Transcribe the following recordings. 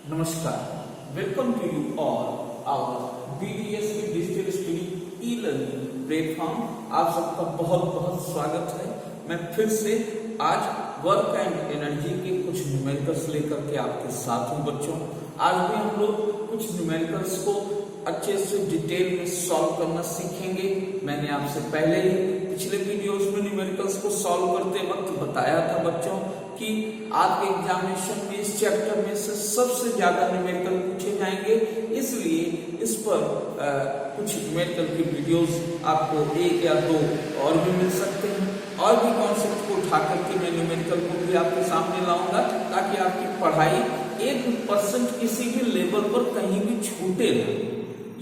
नमस्कार, welcome to you all our BDSV digital study e-learning platform. आप सबका बहुत बहुत स्वागत है। मैं फिर से आज वर्क एंड एनर्जी के कुछ न्यूमेरिकल्स लेकर के आपके साथ हूँ बच्चों। आज भी हम लोग कुछ न्यूमेरिकल्स को अच्छे से डिटेल में सॉल्व करना सीखेंगे। मैंने आपसे पहले ही पिछले वीडियोस में न्यूमेरिकल्स को सॉल्व करते वक्त बताया था बच्चों कि आपके एग्जामिनेशन में इस चैप्टर में से सबसे ज्यादा न्यूमेरिकल पूछे जाएंगे, इसलिए इस पर कुछ न्यूमेरिकल की वीडियोस आपको एक या दो और भी मिल सकते हैं। और भी कॉन्सेप्ट को उठा करके मैं न्यूमेरिकल को भी आपके सामने लाऊंगा ताकि आपकी पढ़ाई 1% किसी भी लेवल पर कहीं भी छूटे ना,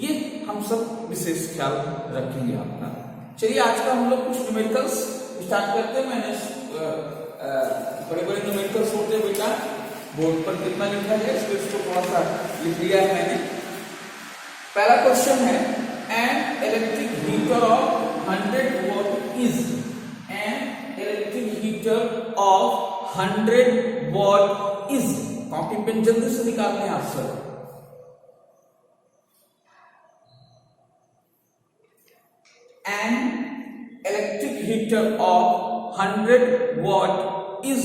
ये हम सब विशेष ख्याल रखेंगे आपका। चलिए आज का हम लोग कुछ न्यूमेरिकल्स स्टार्ट करते हैं। मैंने बड़े बड़े न्यूमेरिकल्स होते हैं बेटा, बोर्ड पर कितना लिखा है इसको थोड़ा सा लिख लिया है मैंने। पहला क्वेश्चन है, an electric heater of 100 watt is, an electric heater of 100 watt is. Copy pen जल्दी से निकालने हैं आप सब। An electric heater of 100 watt is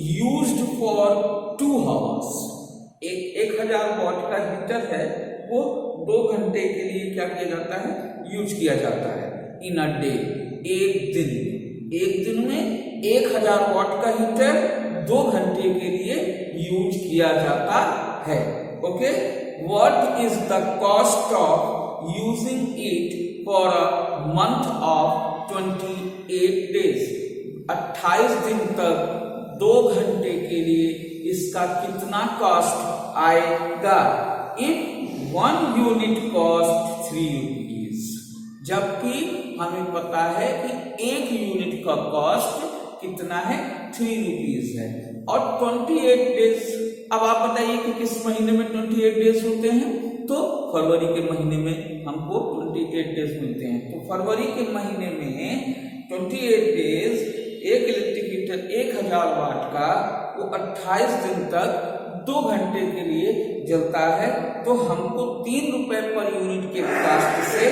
used for 2 hours. एक 1000 वॉट का हीटर है, वो 2 घंटे के लिए क्या किया जाता है, यूज किया जाता है। इन अ डे, एक दिन में 1000 वॉट का हीटर 2 घंटे के लिए यूज किया जाता है। Okay, what is the cost of using it for a month of 28 days। 28 दिन तक 2 घंटे के लिए इसका कितना कॉस्ट आएगा। If 1 unit cost 3 rupees, जबकि हमें पता है कि 1 यूनिट का कॉस्ट कितना है, 3 रुपीज है। और 28 डेज, अब आप बताइए कि किस महीने में 28 डेज होते हैं, तो फरवरी के महीने में हमको 28 डेज मिलते हैं। तो फरवरी के महीने में 28 डेज एक इलेक्ट्रिक हीटर 1000 वाट का वो 28 दिन तक 2 घंटे के लिए जलता है। तो हमको 3 रुपए पर यूनिट के कॉस्ट से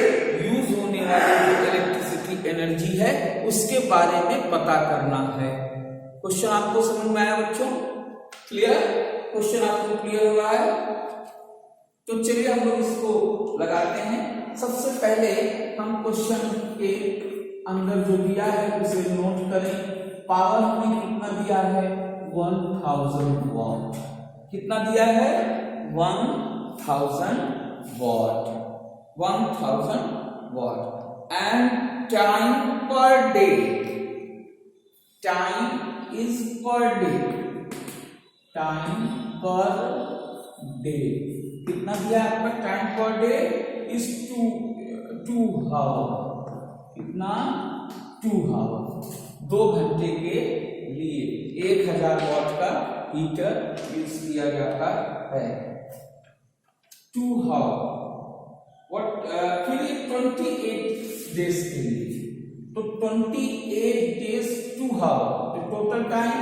यूज होने वाली जो इलेक्ट्रिसिटी एनर्जी है उसके बारे में पता करना है। क्वेश्चन आपको समझ में आया बच्चों? क्लियर? क्वेश्चन आपको क्लियर हुआ है? तो चलिए हम लोग इसको लगाते हैं। सबसे पहले हम क्वेश्चन के अंदर जो दिया है उसे नोट करें। पावर हमें कितना दिया है, 1000 वॉट। कितना दिया है, 1000 what, 1000 what. And time per day, time is per day, time per day कितना दिया है आपका, time per day is 2 our. कितना, 2 आवर, 2 घंटे के लिए 1000 वॉट का हीटर यूज किया जाता है। 2 आवर फिर 28 डेज के लिए, तो 28 डेज 2 आवर, तो टोटल टाइम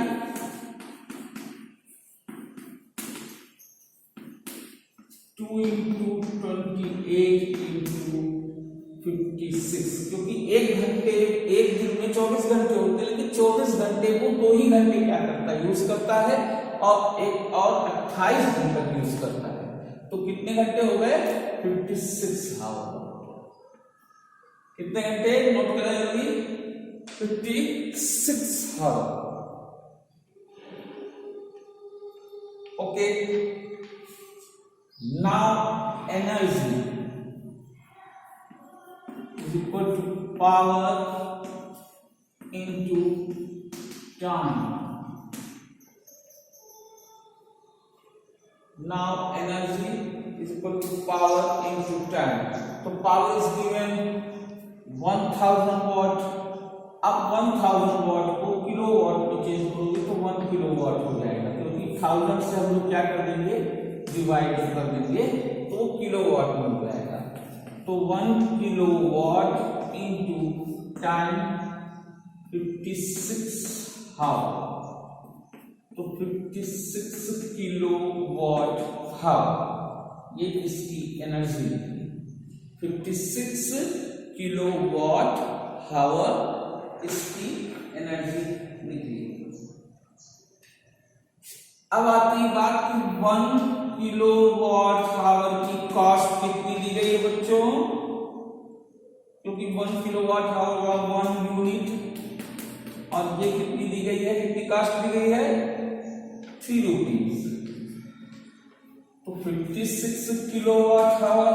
2 into 28 into 56, क्योंकि 1 घंटे, एक दिन में 24 घंटे होते हैं, लेकिन 24 घंटे को 2 ही घंटे क्या करता है, यूज करता है, और एक और 28 दिन तक यूज करता है। तो कितने घंटे हो गए, 56 आवर। कितने घंटे नोट करें जल्दी, 56 hour. Okay, now energy is equal to power into time। now energy is equal to power into time। तो power is given 1000 watt। अब 1000 watt को किलोवाट में चेंज करोगे तो 1 किलोवाट हो जाएगा, क्योंकि 1000 से हम लोग क्या कर देंगे, डिवाइड कर देंगे, तो किलोवाट मिल जाएगा। तो 1 किलोवाट इंटू टाइम 56 हावर, तो 56 किलोवाट हावर, ये इसकी एनर्जी 56 किलोवाट हावर इसकी एनर्जी निकली। अब आती है बात कि 1 किलोवाट हावर की कॉस्ट कितनी दी गई है बच्चों, क्योंकि 1 किलोवाट हावर का 1 यूनिट, और ये कितनी दी गई है, कितनी कॉस्ट दी गई है 3 रुपीज। तो 56 किलोवाट हावर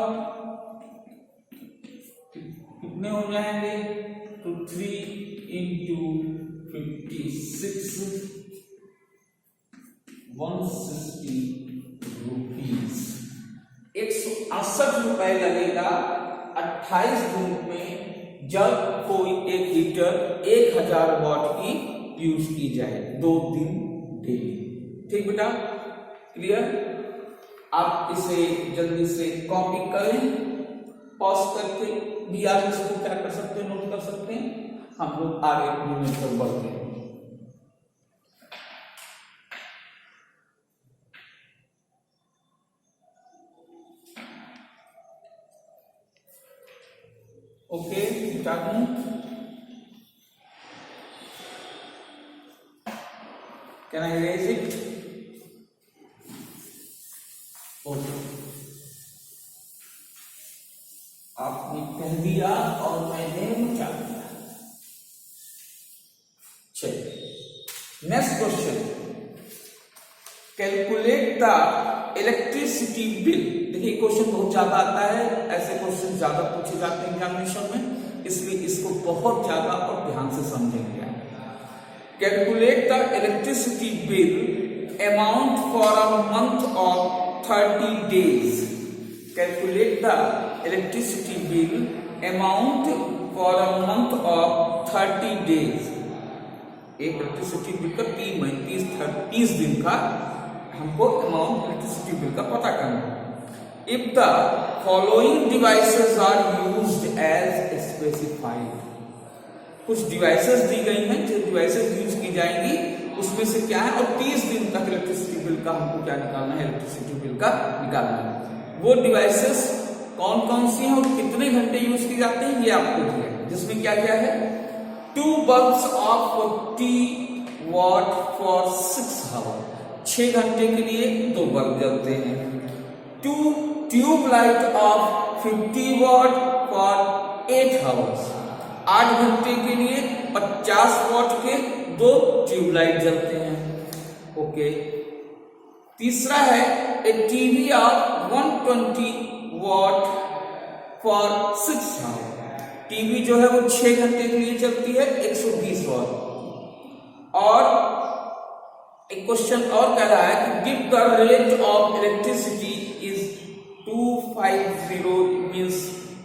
कितने हो जाएंगे, तो 3 इंटू 56 160 रुपीज, 168 रुपए लगेगा 28 दिन में, जब कोई एक हीटर 1000 वाट की यूज की जाए 2 दिन डेली। ठीक बेटा, क्लियर? आप इसे जल्दी से कॉपी करें, पॉज करके भी आप इसको क्या कर सकते हैं, नोट कर सकते हैं। हम लोग आगे यूनिट पर बढ़ते हैं। ओके, स्टार्ट हूं। Can I raise it? Okay, आपने कह दिया और मैंने बचा दिया। चलिए, next question, calculate the electricity bill. देखिए क्वेश्चन बहुत ज्यादा आता है, ऐसे क्वेश्चन ज्यादा पूछे जाते हैं एग्जामिनेशन में, इसलिए इसको बहुत ज्यादा और ध्यान से समझेंगे। Calculate the electricity bill amount for a month of 30 days। Calculate the electricity bill amount for a month of 30 days। एक इलेक्ट्रिसिटी बिल का 30 दिन का हमको अमाउंट इलेक्ट्रिसिटी बिल का पता करना है। If the following devices are used as specified, कुछ डिवाइसेस दी गई हैं, जो डिवाइसेस यूज की जाएंगी उसमें से क्या है, और 30 दिन तक इलेक्ट्रिसिटी बिल का हमको क्या निकालना है, इलेक्ट्रिसिटी बिल का निकालना है। वो डिवाइसेस कौन कौन सी हैं और कितने घंटे यूज की जाते हैं ये आपको दिया है, जिसमें क्या क्या है, 2 bulbs of 40 watt for 6 hours, 6 घंटे के लिए 2 बल्ब जलते हैं। 2 tube light of 50 watt for 8 hours, 8 घंटे के लिए 50 वाट के 2 ट्यूब लाइट जलते हैं। ओके, तीसरा है a TV of 120 watt for 6 hours। TV जो है वो 6 घंटे के लिए चलती है 120 वाट। और एक क्वेश्चन और कह रहा है कि give the rate of electricity is 250 means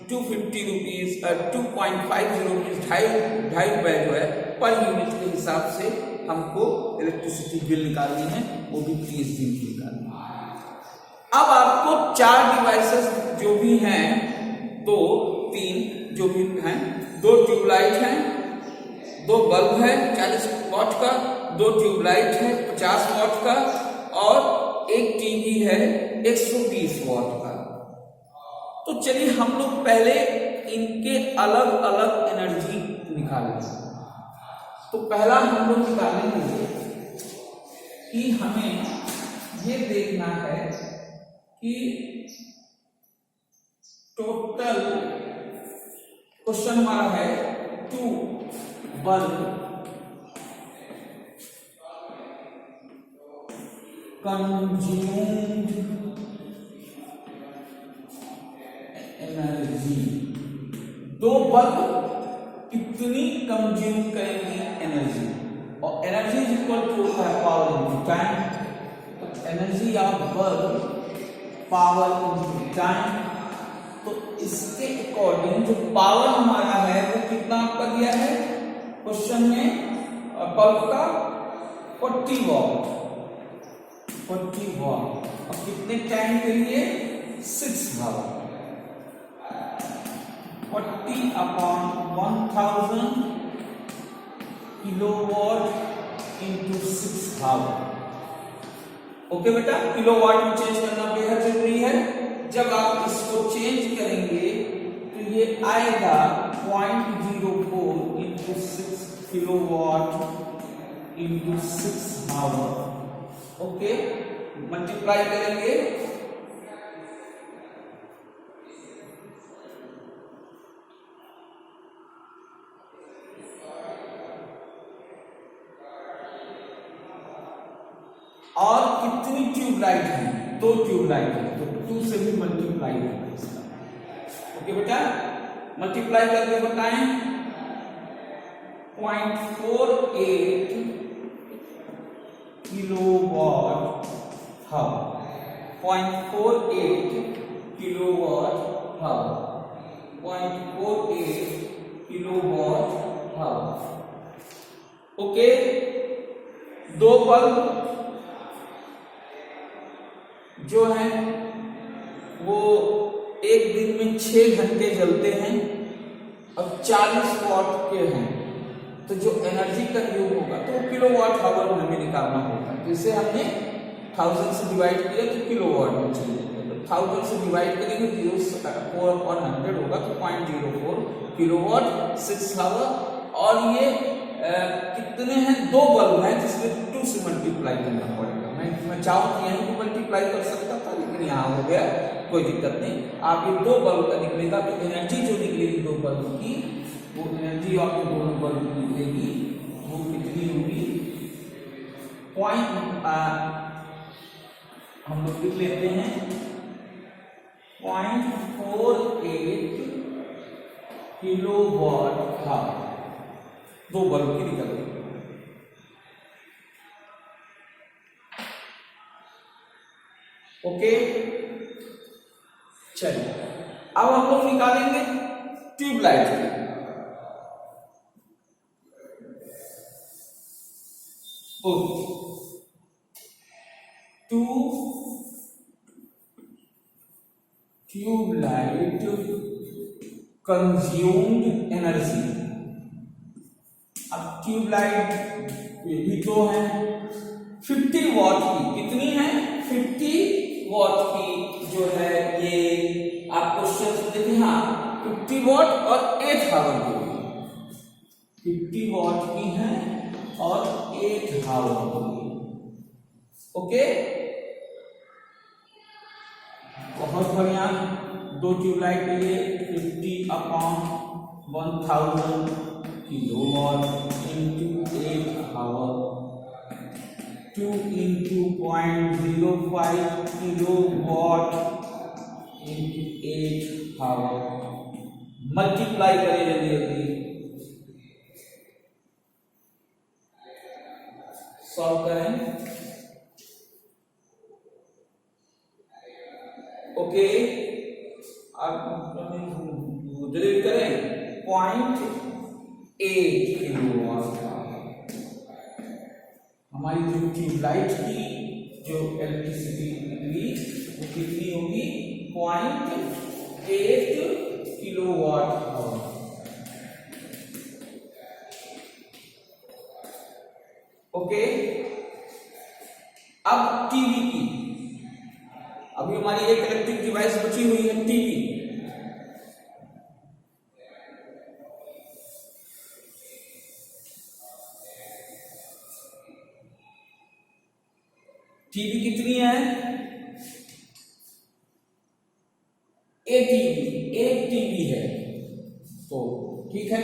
250 rupees, 2.50 means 2.5 रुपए जो है पर यूनिट के हिसाब से हमको इलेक्ट्रिसिटी बिल निकालनी है, वो भी 30 दिन की निकालनी है। अब आपको 4 डिवाइसेस जो भी हैं, 2 3 जो भी हैं, 2 ट्यूबलाइट हैं, 2 बल्ब है 40 वाट का, 2 ट्यूबलाइट है 50 वाट का, और एक टीवी है 120 वाट का। तो चलिए हम लोग पहले इनके अलग अलग एनर्जी निकालेंगे। तो पहला हम लोग निकालेंगे कि हमें ये देखना है कि टोटल क्वेश्चन हमारा है 2 बल्ब कंज्यूम्ड एनर्जी, 2 बल्ब कितनी कंज्यूम करेंगे एनर्जी, और energy is equal to power into time. तो energy of bulb power into time, तो इसके अकॉर्डिंग जो पावर हमारा है वो कितना आपका दिया है क्वेश्चन में, बल्ब का 40 वाट, 40 वाट, और कितने टाइम के लिए 6 hour. 40 upon 1000 kilowatt into 6 hour. Okay बेटा, किलोवाट में चेंज करना बेहद जरूरी है। जब आप इसको चेंज करेंगे तो ये आएगा 0.04 into 6 kilowatt into 6 hour. Okay, multiply करेंगे और कितनी ट्यूबलाइट है, 2 ट्यूबलाइट है, तो 2 से भी मल्टीप्लाई होगा इसका। ओके बेटा, मल्टीप्लाई करके बताएं 0.48 kilowatt hour, 0.48 kilowatt hour, 0.48 kilowatt hour. Okay, 2 bulb जो है वो एक दिन में 6 घंटे जलते हैं और 40 वॉट के हैं, तो जो एनर्जी कंज्यूम होगा तो किलोवाट आवर में हमें निकालना होगा। जैसे हमने 1000 से डिवाइड किया तो किलोवाट में चले गए, तो 1000 से डिवाइड करेंगे 0.4/100 होगा तो 0.04 किलोवाट 6 आवर। और ये कितने हैं, 2 बल्ब हैं जिसमें 2 से मल्टीप्लाई करना पड़ेगा। मैं चाहूँ कि यहीं को मल्टीप्लाई कर सकता था, लेकिन यहाँ हो गया, कोई दिक्कत नहीं। आप ये 2 बल्ब का निकलेगा तो एनर्जी जो निकलेगी 2 बल्ब की, वो एनर्जी आपको दोनों बल्ब की निकलेगी, वो कितनी होगी, हम लोग लिख लेते हैं 0.48 किलोवाट हावर, 2 बल्ब की निकल गई। ओके, चलिए अब हम लोग निकालेंगे ट्यूबलाइट की। Two tube light consumed energy. अब ट्यूबलाइट ये भी 2 है, 50 वॉट की, कितनी है, 50 वॉट की जो है ये आप क्वेश्चन देखें, हाँ 50 वॉट और 8 आवर की, 50 वॉट की है और 8 आवर की। ओके, बहुत बढ़िया। 2 ट्यूबलाइट के लिए 50/1000 kilowatt into 8 hour, 2 into 0.05 kilowatt into 8 hour. Multiply करें जल्दी जल्दी, सॉल्व करें। ओके, अब जल्दी करें, 0.8 किलोवाट हमारी जो ट्यूबलाइट की जो इलेक्ट्रिसिटी निकली वो कितनी होगी, 0.8 किलोवाट आवर। ओके, अब टीवी की, अभी हमारी एक इलेक्ट्रिक डिवाइस बची हुई है टीवी। टीवी कितनी है, एक टीवी है, तो ठीक है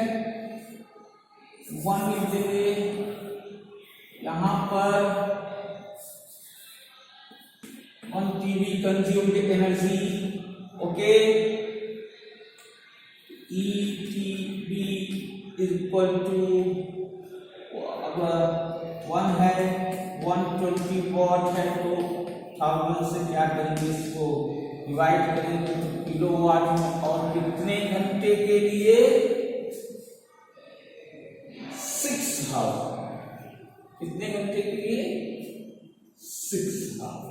1 लिख देंगे यहां पर। 1 TV consumed energy, okay, ETB equal to, अब 1 है, 120 वॉट है, तो 1000 से क्या करेंगे, इसको डिवाइड करेंगे तो किलोवाट में, और कितने घंटे के लिए, 6 आवर, कितने घंटे के लिए, 6 hour.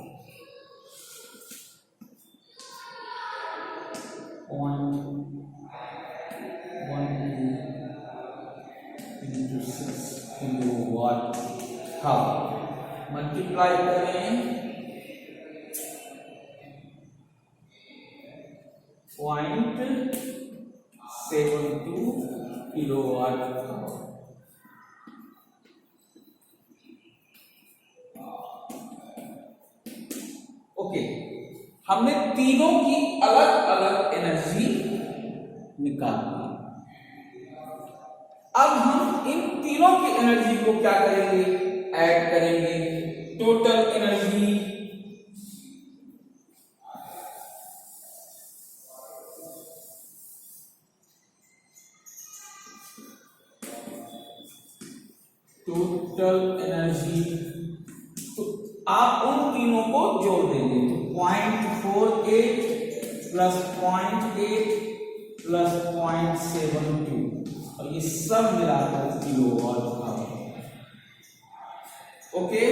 0.12 into 6 kilowatt hour. Multiply करें 0.72 किलोवाट आवर। ओके, हमने तीनों की अलग अलग एनर्जी निकाली। अब हम इन तीनों की एनर्जी को क्या करेंगे, ऐड करेंगे। टोटल एनर्जी तो आप उन तीनों को जोड़ देंगे। तो 0.48 प्लस 0.8 प्लस 0.72 और ये सब मिलाकर किलोवाट आवर। ओके,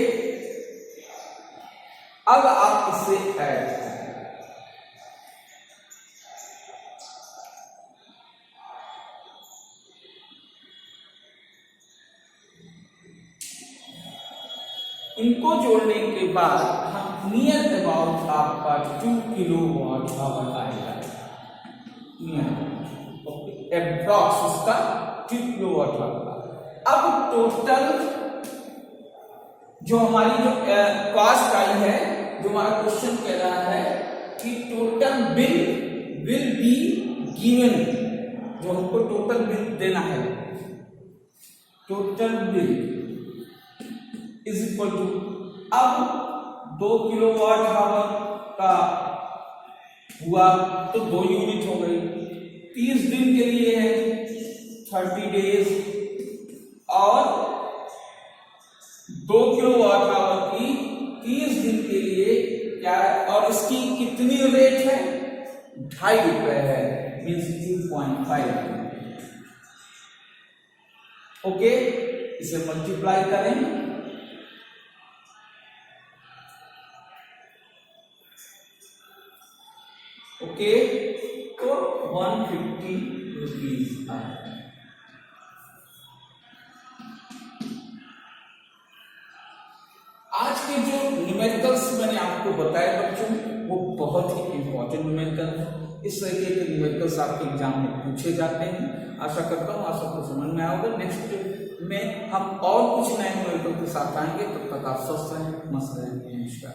अब आप इसे ऐड करें। इनको जोड़ने के बाद हम नियर अबाउट आपका 2 किलोवाट आवर आएगा। अप्रॉक्स उसका 2 किलोवाट आवर। अब टोटल जो हमारी जो कॉस्ट आई है, जो हमारा क्वेश्चन कह रहा है कि total bill will be given, जो हमको टोटल बिल देना है, total bill is equal to, अब 2 किलोवाट आवर का हुआ तो 2 यूनिट हो गई, 30 दिन के लिए है 30 डेज, और 2 किलोवाट आवर की 30 दिन के लिए क्या है, और इसकी कितनी रेट है, 2.5 रुपए है, मीन्स 2.5। ओके, इसे मल्टीप्लाई करें। ओके, तो 150 रुपीज आए। आज के जो न्यूमेरिकल्स मैंने आपको बताए बच्चों, वो बहुत ही इंपॉर्टेंट न्यूमेरिकल है। इस तरीके के न्यूमेरिकल्स आपके एग्जाम में पूछे जाते हैं। आशा करता हूँ आप सबको समझ में आओगे। नेक्स्ट में हम और कुछ नए न्यूमेरिकल के साथ आएंगे। तब तक आप स्वस्थ रहें, मस्त रहें। नमस्कार।